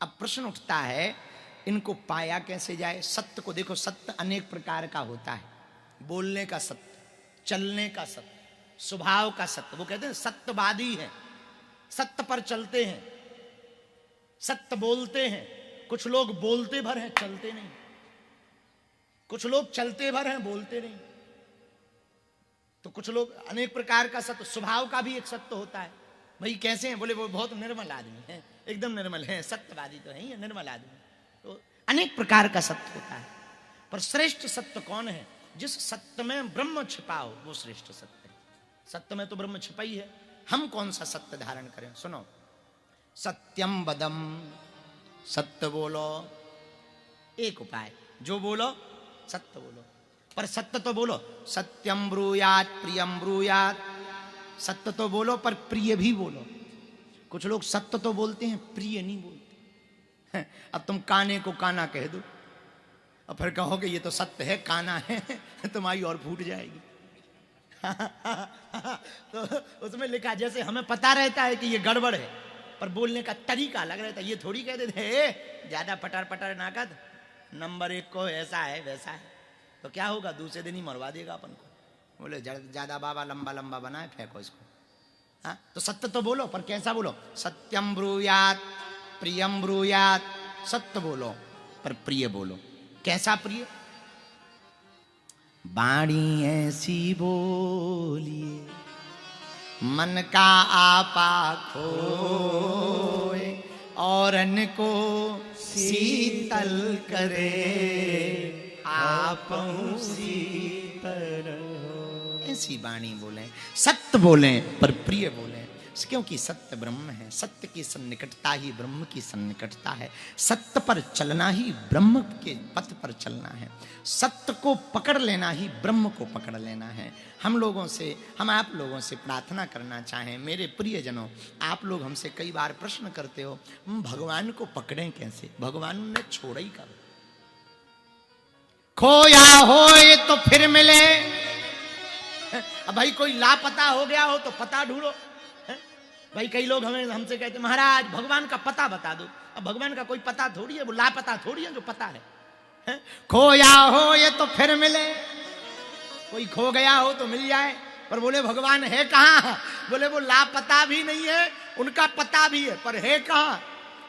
अब प्रश्न उठता है, इनको पाया कैसे जाए? सत्य को देखो, सत्य अनेक प्रकार का होता है। बोलने का सत्य, चलने का सत्य, स्वभाव का सत्य। वो कहते हैं सत्यवादी है, सत्य पर चलते हैं, सत्य बोलते हैं। कुछ लोग बोलते भर हैं, चलते नहीं। कुछ लोग चलते भर हैं, बोलते नहीं। तो कुछ लोग अनेक प्रकार का सत्य, स्वभाव का भी एक सत्य होता है। भाई कैसे हैं? बोले वो बहुत निर्मल आदमी है, एकदम निर्मल है, सत्यवादी तो है ही, निर्मल आदमी। तो अनेक प्रकार का सत्य होता है, पर श्रेष्ठ सत्य कौन है? जिस सत्य में ब्रह्म छिपा हो, वो श्रेष्ठ सत्य है। सत्य में तो ब्रह्म छिपा ही है। हम कौन सा सत्य धारण करें? सुनो, सत्यम वदम, सत्य बोलो। एक उपाय, जो बोलो सत्य बोलो, पर सत्य तो बोलो। सत्यम ब्रूयात प्रियम ब्रूयात, सत्य तो बोलो पर प्रिय भी बोलो। कुछ लोग सत्य तो बोलते हैं, प्रिय नहीं बोलते। अब तुम काने को काना कह दो और फिर कहोगे ये तो सत्य है, काना है, तुम्हारी और फूट जाएगी। तो उसमें लिखा, जैसे हमें पता रहता है कि ये गड़बड़ है, पर बोलने का तरीका अलग रहता है। ये थोड़ी कह देते हैं ज्यादा पटर पटर ना कर, नंबर 1 को ऐसा है वैसा है, तो क्या होगा? दूसरे दिन ही मरवा देगा अपन को। बोले ज्यादा बाबा लंबा लंबा बनाए, फेंको इसको। हाँ, तो सत्य तो बोलो, पर कैसा बोलो? सत्यम ब्रूयात प्रियम ब्रूयात, सत्य बोलो पर प्रिय बोलो। कैसा प्रिय? बाणी ऐसी बोलिए मन का आपा खोए, और अन्न को शीतल करे, आपहु शीतल हो। ऐसी वाणी बोले, सत्य बोले पर प्रिय बोले, क्योंकि सत्य ब्रह्म है। सत्य की सन्निकटता ही ब्रह्म की सन्निकटता है। सत्य पर चलना ही ब्रह्म के पथ पर चलना है। सत्य को पकड़ लेना ही ब्रह्म को पकड़ लेना है। हम आप लोगों से प्रार्थना करना चाहें, मेरे प्रियजनों, आप लोग हमसे कई बार प्रश्न करते हो, भगवान को पकड़ें कैसे? भगवान ने छोड़ा ही कब? खोया हो तो फिर मिले। अब भाई कोई लापता हो गया हो तो पता ढूंढो। भाई कई लोग हमसे कहते महाराज भगवान का पता बता दो। अब भगवान का कोई पता थोड़ी है, वो लापता थोड़ी है जो पता है। खोया हो ये तो फिर मिले। कोई खो गया हो तो मिल जाए, पर बोले भगवान है कहाँ? बोले वो लापता भी नहीं है, उनका पता भी है, पर है कहाँ?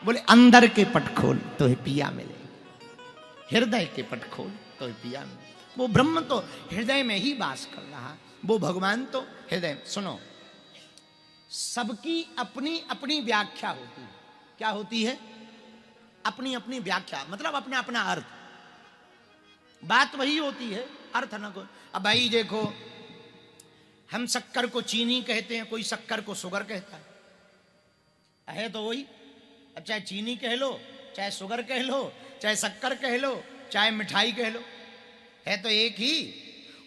बोले अंदर के पट खोल तो ही पिया मिले, हृदय के पट खोल तो ही पिया मिले। वो ब्रह्म तो हृदय में ही वास कर रहा, वो भगवान तो हृदय। सुनो, सबकी अपनी अपनी व्याख्या होती है। क्या होती है? अपनी अपनी व्याख्या, मतलब अपना अपना अर्थ। बात वही होती है, अर्थ न को। अब भाई देखो, हम शक्कर को चीनी कहते हैं, कोई शक्कर को शुगर कहता है तो वही। अब चाहे चीनी कह लो, चाहे शुगर कह लो, चाहे शक्कर कह लो, चाहे मिठाई कह लो, है तो एक ही।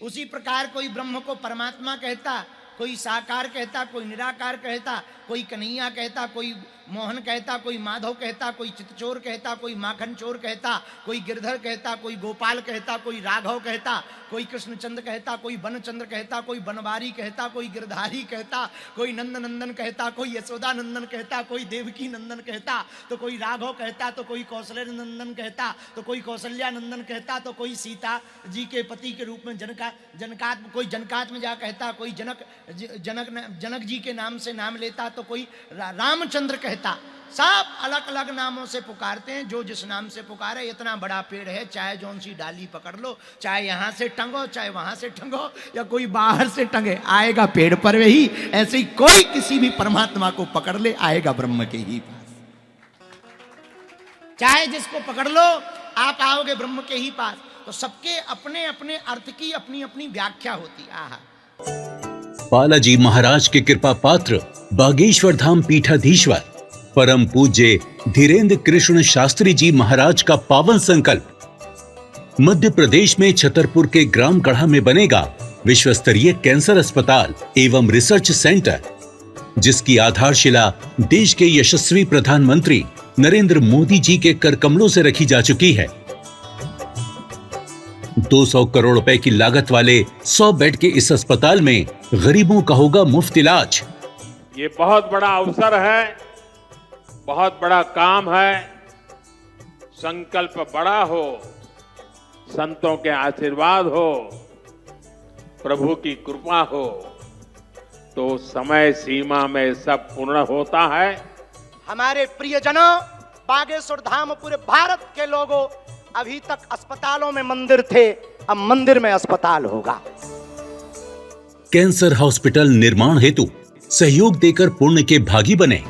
उसी प्रकार कोई ब्रह्म को परमात्मा कहता, कोई साकार कहता, कोई निराकार कहता, कोई कन्हैया कहता, कोई मोहन कहता, कोई माधव कहता, कोई चितचोर कहता, कोई माखन चोर कहता, कोई गिरधर कहता, कोई गोपाल कहता, कोई राघव कहता, कोई कृष्णचंद्र कहता, कोई बनचंद्र कहता, कोई बनवारी कहता, कोई गिरधारी कहता, कोई नंद नंदन कहता, कोई यशोदा नंदन कहता, कोई देवकी नंदन कहता, तो कोई राघव कहता, तो कोई कौशल्य नंदन कहता, तो कोई कौशल्या नंदन कहता, तो कोई सीता जी के पति के रूप में जनकात्म, कोई जनकात्म जा कहता, कोई जनक जी के नाम से नाम लेता, तो कोई रामचंद्र कहता। सब अलग अलग नामों से पुकारते हैं, जो जिस नाम से पुकारे। इतना बड़ा पेड़ है, चाहे जौन सी डाली पकड़ लो, चाहे यहां से टंगो, चाहे वहां से टंगो, या कोई बाहर से टंगे, आएगा पेड़ पर वही। ऐसे ही कोई किसी भी परमात्मा को पकड़ ले, आएगा ब्रह्म के ही पास। चाहे जिसको पकड़ लो, आप आओगे ब्रह्म के ही पास। तो सबके अपने अपने अर्थ की अपनी अपनी व्याख्या होती। आहा, बालाजी महाराज के कृपा पात्र बागेश्वर धाम पीठाधीश्वर परम पूज्य धीरेन्द्र कृष्ण शास्त्री जी महाराज का पावन संकल्प। मध्य प्रदेश में छतरपुर के ग्राम गढ़ा में बनेगा विश्व स्तरीय कैंसर अस्पताल एवं रिसर्च सेंटर, जिसकी आधारशिला देश के यशस्वी प्रधानमंत्री नरेंद्र मोदी जी के कर कमलों से रखी जा चुकी है। 200 करोड़ रुपए की लागत वाले 100 बेड के इस अस्पताल में गरीबों का होगा मुफ्त इलाज। ये बहुत बड़ा अवसर है, बहुत बड़ा काम है। संकल्प बड़ा हो, संतों के आशीर्वाद हो, प्रभु की कृपा हो, तो समय सीमा में सब पूर्ण होता है। हमारे प्रियजनों, बागेश्वर धाम पूरे भारत के लोगों, अभी तक अस्पतालों में मंदिर थे, अब मंदिर में अस्पताल होगा। कैंसर हॉस्पिटल निर्माण हेतु सहयोग देकर पुण्य के भागी बने।